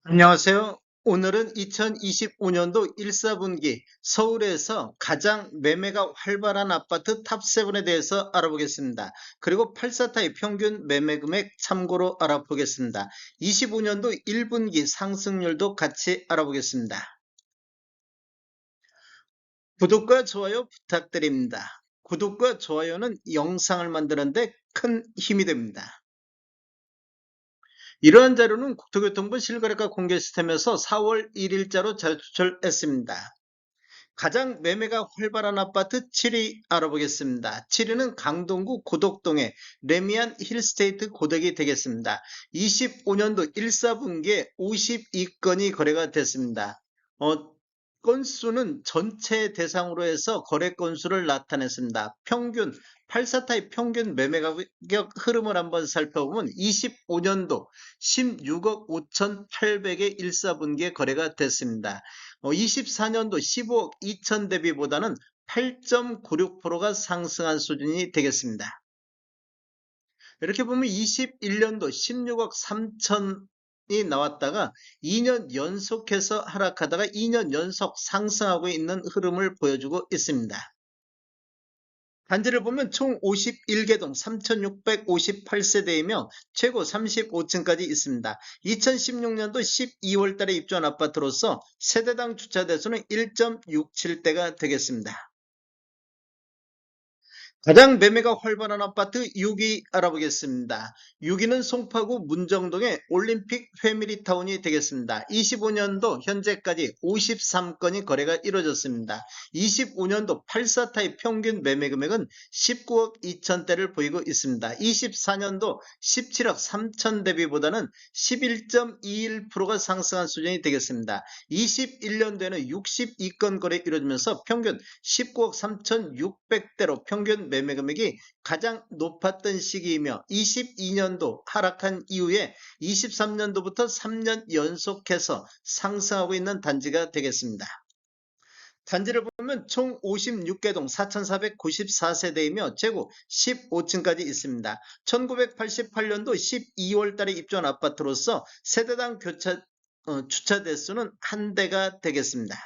안녕하세요. 오늘은 2025년도 1사분기 서울에서 가장 매매가 활발한 아파트 탑7에 대해서 알아보겠습니다. 그리고 84타입 평균 매매 금액 참고로 알아보겠습니다. 25년도 1분기 상승률도 같이 알아보겠습니다. 구독과 좋아요 부탁드립니다. 구독과 좋아요는 영상을 만드는데 큰 힘이 됩니다. 이러한 자료는 국토교통부 실거래가 공개 시스템에서 4월 1일자로 제출했습니다. 가장 매매가 활발한 아파트 7위 알아보겠습니다. 7위는 강동구 고덕동의 레미안 힐스테이트 고덕이 되겠습니다. 25년도 1사분기에 52건이 거래가 됐습니다. 건수는 전체 대상으로 해서 거래 건수를 나타냈습니다. 평균 84타입 평균 매매 가격 흐름을 한번 살펴보면 25년도 16억 5,800의 1사분기에 거래가 됐습니다. 24년도 15억 2천 대비보다는 8.96%가 상승한 수준이 되겠습니다. 이렇게 보면 21년도 16억 3천이 나왔다가 2년 연속해서 하락하다가 2년 연속 상승하고 있는 흐름을 보여주고 있습니다. 단지를 보면 총 51개동 3,658세대이며 최고 35층까지 있습니다. 2016년도 12월 달에 입주한 아파트로서 세대당 주차 대수는 1.67대가 되겠습니다. 가장 매매가 활발한 아파트 6위 알아보겠습니다. 6위는 송파구 문정동의 올림픽 패밀리타운이 되겠습니다. 25년도 현재까지 53건이 거래가 이루어졌습니다. 25년도 84타입 평균 매매 금액은 19억 2천대를 보이고 있습니다. 24년도 17억 3천 대비보다는 11.21%가 상승한 수준이 되겠습니다. 21년도에는 62건 거래 이루어지면서 평균 19억 3,600대로 평균 매매 금액이 가장 높았던 시기이며 22년도 하락한 이후에 23년도부터 3년 연속해서 상승하고 있는 단지가 되겠습니다. 단지를 보면 총 56개동 4,494세대이며 최고 15층까지 있습니다. 1988년도 12월 달에 입주한 아파트로서 세대당 주차 대수는 한 대가 되겠습니다.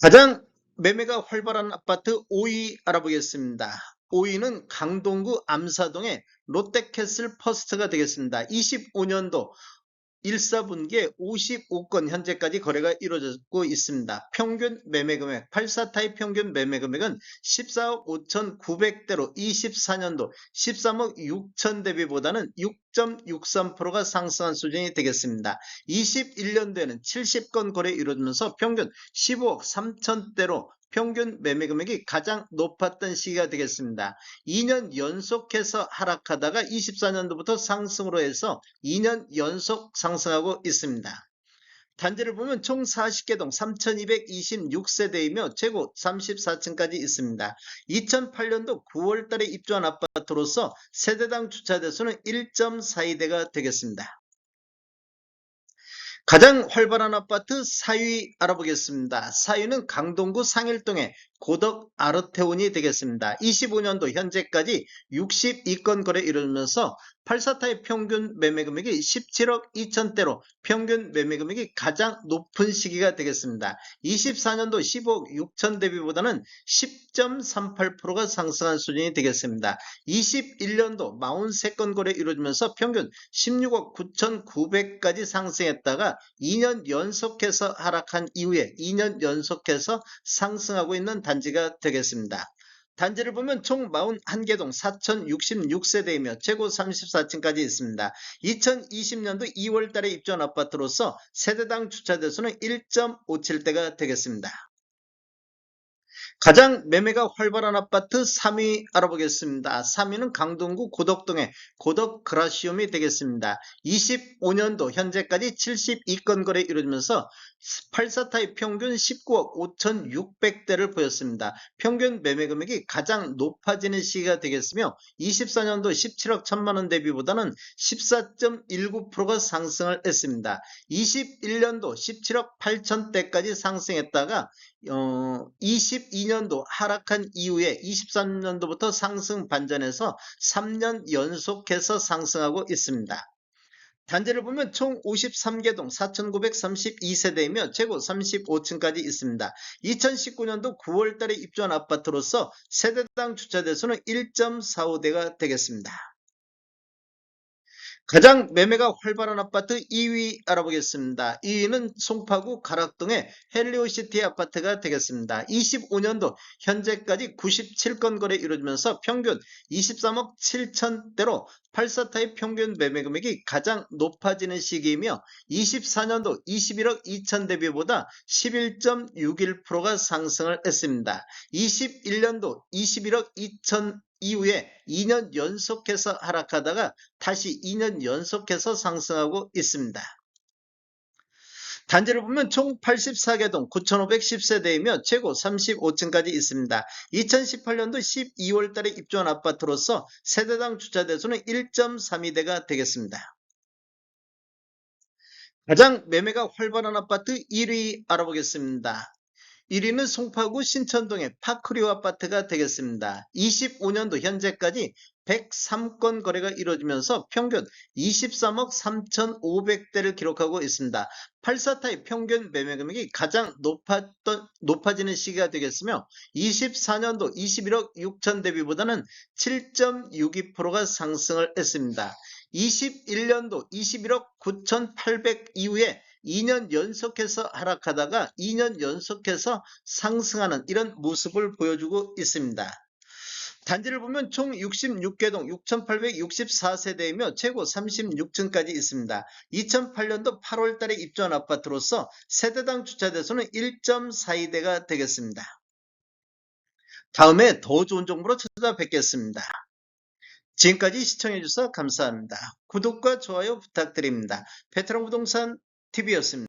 가장 매매가 활발한 아파트 5위 알아보겠습니다. 5위는 강동구 암사동의 롯데캐슬 퍼스트가 되겠습니다. 25년도 1사분기에 55건 현재까지 거래가 이루어지고 있습니다. 평균 매매금액 84타입 평균 매매금액은 14억 5,900대로 24년도 13억 6천 대비보다는 6.63%가 상승한 수준이 되겠습니다. 21년도에는 70건 거래 이루어지면서 평균 15억 3천대로 평균 매매 금액이 가장 높았던 시기가 되겠습니다. 2년 연속해서 하락하다가 24년도부터 상승으로 해서 2년 연속 상승하고 있습니다. 단지를 보면 총 40개동 3,226세대이며 최고 34층까지 있습니다. 2008년도 9월 달에 입주한 아파트로서 세대당 주차 대수는 1.42대가 되겠습니다. 가장 활발한 아파트 4위 알아보겠습니다. 4위는 강동구 상일동의 고덕 아르테온이 되겠습니다. 25년도 현재까지 62건 거래 이루면서 84타입 평균 매매 금액이 17억 2천대로 평균 매매 금액이 가장 높은 시기가 되겠습니다. 24년도 15억 6천 대비보다는 10.38%가 상승한 수준이 되겠습니다. 21년도 43건 거래 이루어지면서 평균 16억 9,900까지 상승했다가 2년 연속해서 하락한 이후에 2년 연속해서 상승하고 있는 단지가 되겠습니다. 단지를 보면 총 41개동 4,066세대이며 최고 34층까지 있습니다. 2020년도 2월 달에 입주한 아파트로서 세대당 주차 대수는 1.57대가 되겠습니다. 가장 매매가 활발한 아파트 3위 알아보겠습니다. 3위는 강동구 고덕동의 고덕 그라시움이 되겠습니다. 25년도 현재까지 72건 거래 이루어지면서 84타입 평균 19억 5,600대를 보였습니다. 평균 매매 금액이 가장 높아지는 시기가 되겠으며 24년도 17억 1천만원 대비보다는 14.19%가 상승을 했습니다. 21년도 17억 8천대까지 상승했다가 22년도 하락한 이후에 23년도부터 상승 반전해서 3년 연속해서 상승하고 있습니다. 단지를 보면 총 53개 동 4,932세대이며 최고 35층까지 있습니다. 2019년도 9월 달에 입주한 아파트로서 세대당 주차 대수는 1.45대가 되겠습니다. 가장 매매가 활발한 아파트 2위 알아보겠습니다. 2위는 송파구 가락동의 헬리오시티 아파트가 되겠습니다. 25년도 현재까지 97건 거래 이루어지면서 평균 23억 7천대로 8사타입 평균 매매 금액이 가장 높아지는 시기이며 24년도 21억 2천 대비보다 11.61%가 상승을 했습니다. 21년도 21억 2천 이후에 2년 연속해서 하락하다가 다시 2년 연속해서 상승하고 있습니다. 단지를 보면 총 84개 동 9,510세대이며 최고 35층까지 있습니다. 2018년도 12월 달에 입주한 아파트로서 세대당 주차 대수는 1.32대가 되겠습니다. 가장 매매가 활발한 아파트 1위 알아보겠습니다. 1위는 송파구 신천동의 파크리오 아파트가 되겠습니다. 25년도 현재까지 103건 거래가 이루어지면서 평균 23억 3,500대를 기록하고 있습니다. 8사타입 평균 매매 금액이 가장 높아지는 시기가 되겠으며 24년도 21억 6천 대비보다는 7.62%가 상승을 했습니다. 21년도 21억 9,800 이후에 2년 연속해서 하락하다가 2년 연속해서 상승하는 이런 모습을 보여주고 있습니다. 단지를 보면 총 66개 동 6,864세대이며 최고 36층까지 있습니다. 2008년도 8월 달에 입주한 아파트로서 세대당 주차 대수는 1.42대가 되겠습니다. 다음에 더 좋은 정보로 찾아뵙겠습니다. 지금까지 시청해주셔서 감사합니다. 구독과 좋아요 부탁드립니다. 베테랑 부동산 TV였습니다.